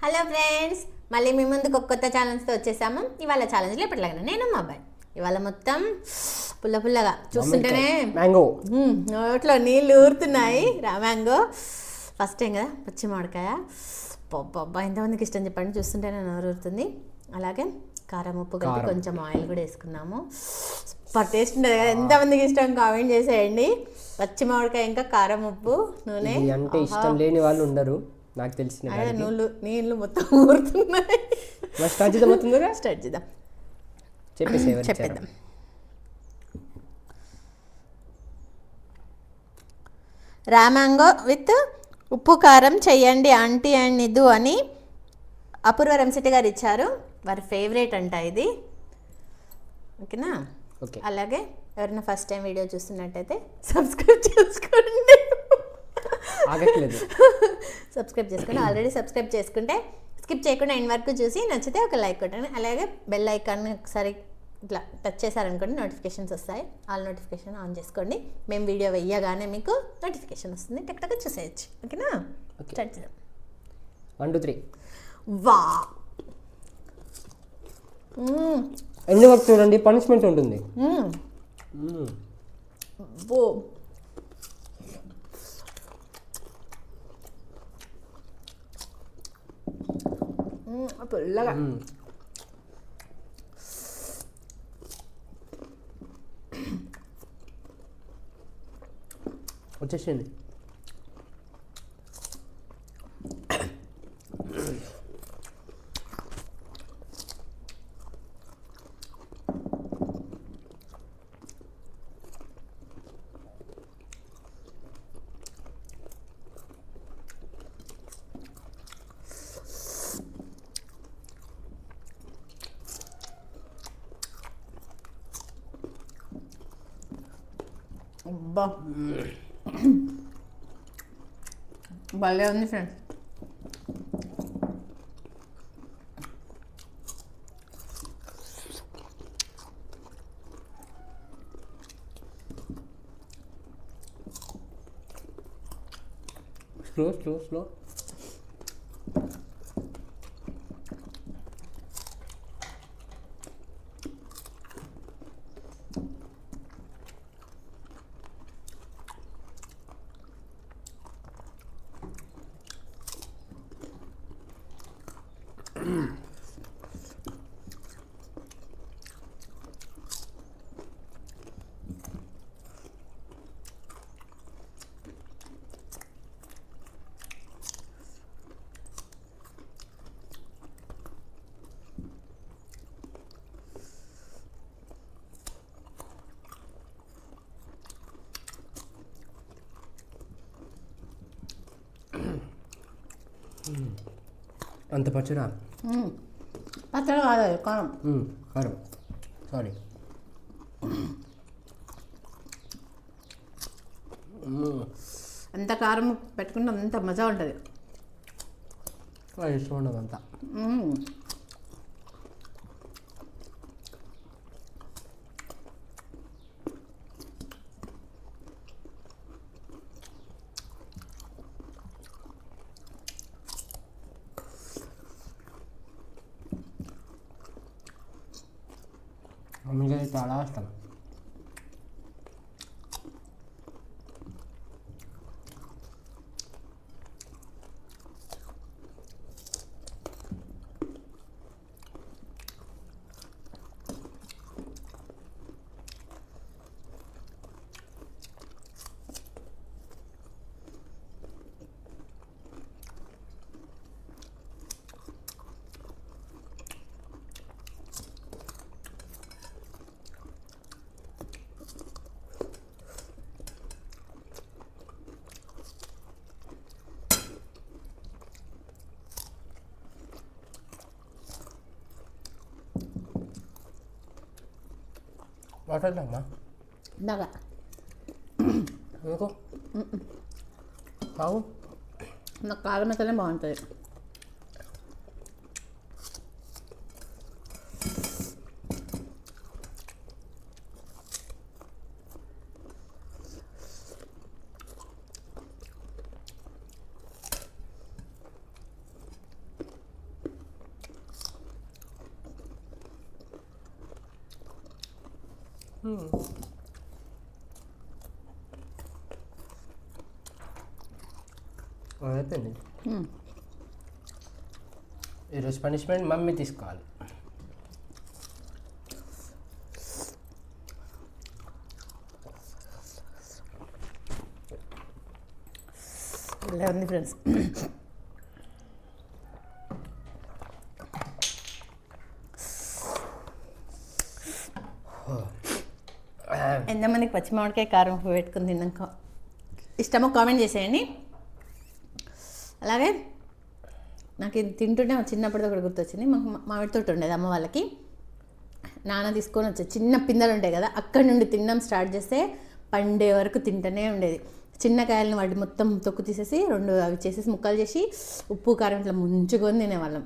Hello friends, మళ్ళీ మీ ముందుకు ఒక కొత్త ఛాలెంజ్తో వచ్చేసాము. ఇవాళ ఛాలెంజ్లో ఎప్పటిలాగా నేను మా అబ్బాయి ఇవాళ మొత్తం పుల్లగా చూస్తుంటేనే మ్యాంగో నోట్లో నీళ్ళు ఊరుతున్నాయి. మ్యాంగో ఫస్ట్ టైం కదా, పచ్చి మామిడికాయ. పబ్బా ఎంతమందికి ఇష్టం చెప్పండి, చూస్తుంటేనే నోరు ఊరుతుంది. అలాగే కారం ఉప్పు కలిపి కొంచెం ఆయిల్ కూడా వేసుకున్నాము. సూపర్ టేస్ట్ ఉంటుంది కదా, ఎంతమందికి ఇష్టం కామెంట్ చేసేయండి. పచ్చి మామిడికాయ ఇంకా కారం ఉప్పు నూనె అంటే ఇష్టం లేని వాళ్ళు ఉండరు నాకు తెలిసిన. నీళ్ళు మొత్తం ఊరుతున్నాయి. స్టార్ట్ చేద్దాం, అవుతుందిగా స్టార్ట్ చేద్దాం, చెప్పేద్దాం. రామాంగో విత్ ఉప్పు కారం చెయ్యండి ఆంటీ అండ్ నిధు అని అపూర్వ రంశెట్టి గారు ఇచ్చారు. వారి ఫేవరెట్ అంట ఇది. ఓకేనా? ఓకే. అలాగే ఎవరైనా ఫస్ట్ టైం వీడియో చూస్తున్నట్టయితే సబ్స్క్రైబ్ చేసుకోండి. ఆగట్లేదు, సబ్స్క్రైబ్ చేసుకోండి. ఆల్రెడీ సబ్స్క్రైబ్ చేసుకుంటే స్కిప్ చేయకుండా ఎండ్ వరకు చూసి నచ్చితే ఒక లైక్ కొట్టండి. అలాగే బెల్ ఐకాన్ని ఒకసారి ఇట్లా టచ్ చేశారనుకోండి, నోటిఫికేషన్స్ వస్తాయి. ఆల్ నోటిఫికేషన్ ఆన్ చేసుకోండి. మేము వీడియో వెయ్యగానే మీకు నోటిఫికేషన్ వస్తుంది, టక్ చూసేయచ్చు. ఓకేనా? స్టార్ట్ చేద్దాం. 1 2 3. వా ఎందుకు చూడండి, పనిష్మెంట్ ఉంటుంది. ఓ పుల్లగా. వచ్చేసింది. అబ్బా భలే ఉంది ఫ్రెండ్స్. స్లో. అంత పచ్చడా? పచ్చడి కాదు, కారం. కారం, సారీ. ఎంత కారం పెట్టుకుంటే అంత మజా ఉంటుంది. ఇష్టం ఉండదు అంతా. మమ్మీకి చాలా ఇష్టం. మాట్లాడమ్మా ఇందాక ఎందుకు కావు? నాకు కారం అయితేనే బాగుంటుంది. అయిపోయింది. ఈరోజు పనిష్మెంట్ మమ్మీ తీసుకోవాలి. ఇలా ఉంది ఫ్రెండ్స్. ఎంతమందికి పచ్చి మామిడికాయ కారం ఉప్పు పెట్టుకుని తిన్నాక ఇష్టమో కామెంట్ చేసేయండి. అలాగే నాకు ఇది తింటుంటే చిన్నప్పటిది ఒకటి గుర్తొచ్చింది. మాకు మామిడి తోట ఉండేది అమ్మ వాళ్ళకి. నాన్న తీసుకొని వచ్చే చిన్న పిందెలు ఉంటాయి కదా, అక్కడి నుండి తినడం స్టార్ట్ చేస్తే పండే వరకు తింటూనే ఉండేది. చిన్న కాయలను వాటి మొత్తం తొక్కు తీసేసి రెండు అవి చేసేసి ముక్కలు చేసి ఉప్పు కారం ఇట్లా ముంచుకొని తినేవాళ్ళం.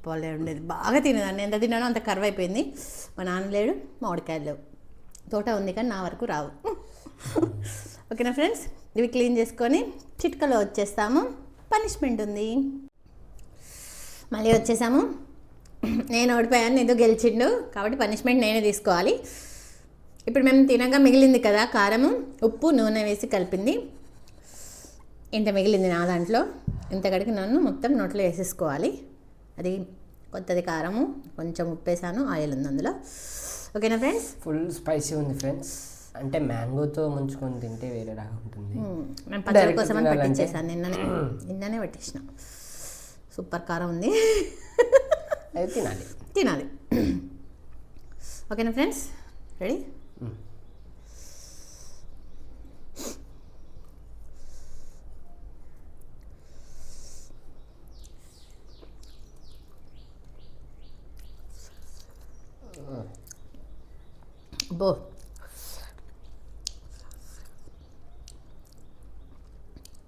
వాళ్ళే ఉండేది, బాగా తినేదాన్ని. ఎంత తిన్నానో అంత కరువు అయిపోయింది. మా నాన్న లేడు, మామిడికాయలు లేవు. తోట ఉంది కానీ నా వరకు రావు. ఓకేనా ఫ్రెండ్స్, ఇవి క్లీన్ చేసుకొని చిట్కలో వచ్చేస్తాము. పనిష్మెంట్ ఉంది. మళ్ళీ వచ్చేసాము. నేను ఓడిపోయాను, నీతో గెలిచిండు కాబట్టి పనిష్మెంట్ నేనే తీసుకోవాలి. ఇప్పుడు మేము తినగా మిగిలింది కదా కారము, ఉప్పు, నూనె వేసి కలిపింది. ఇంత మిగిలింది నా దాంట్లో. ఇంత కడిగి నన్ను మొత్తం నోట్లో వేసేసుకోవాలి. అది కొత్తది కారము, కొంచెం ఉప్పు వేసాను, ఆయిల్ ఉంది అందులో. ఓకేనా ఫ్రెండ్స్. ఫుల్ స్పైసీ ఉంది ఫ్రెండ్స్. అంటే మ్యాంగోతో ముంచుకొని తింటే వేరే రాగా ఉంటుంది. నేను పచ్చడి కోసం అని పట్టించేసాను, నిన్ననే పట్టించిన. సూపర్ కారం ఉంది. అది తినాలి. ఓకేనా ఫ్రెండ్స్, రెడీ? బో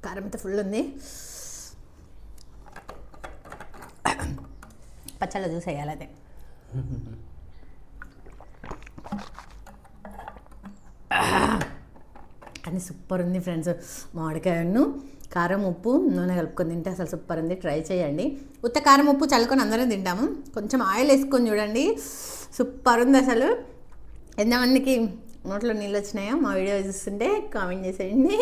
కారం అయితే ఫుల్ ఉంది. పచ్చళ్ళ జ్యూస్ వేయాలి అదే. కానీ సూపర్ ఉంది ఫ్రెండ్స్. మామిడికాయను కారం, ఉప్పు, నూనె కలుపుకొని తింటే అసలు సూపర్ ఉంది. ట్రై చేయండి. ఉత్త కారం, ఉప్పు చల్లుకొని అందరం తింటాము. కొంచెం ఆయిల్ వేసుకొని చూడండి, సూపర్ ఉంది అసలు. ఎంతమందికి నోట్లో నీళ్ళు వచ్చినాయో మా వీడియో చూస్తుంటే కామెంట్ చేసేయండి.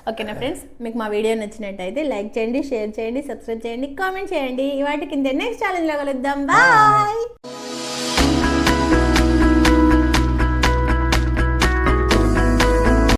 ఓకేనా ఫ్రెండ్స్, మీకు మా వీడియో నచ్చినట్టయితే లైక్ చేయండి, షేర్ చేయండి, సబ్స్క్రైబ్ చేయండి, కామెంట్ చేయండి. వాటికి నెక్స్ట్ ఛాలెంజ్లో కలుద్దాం. బాయ్.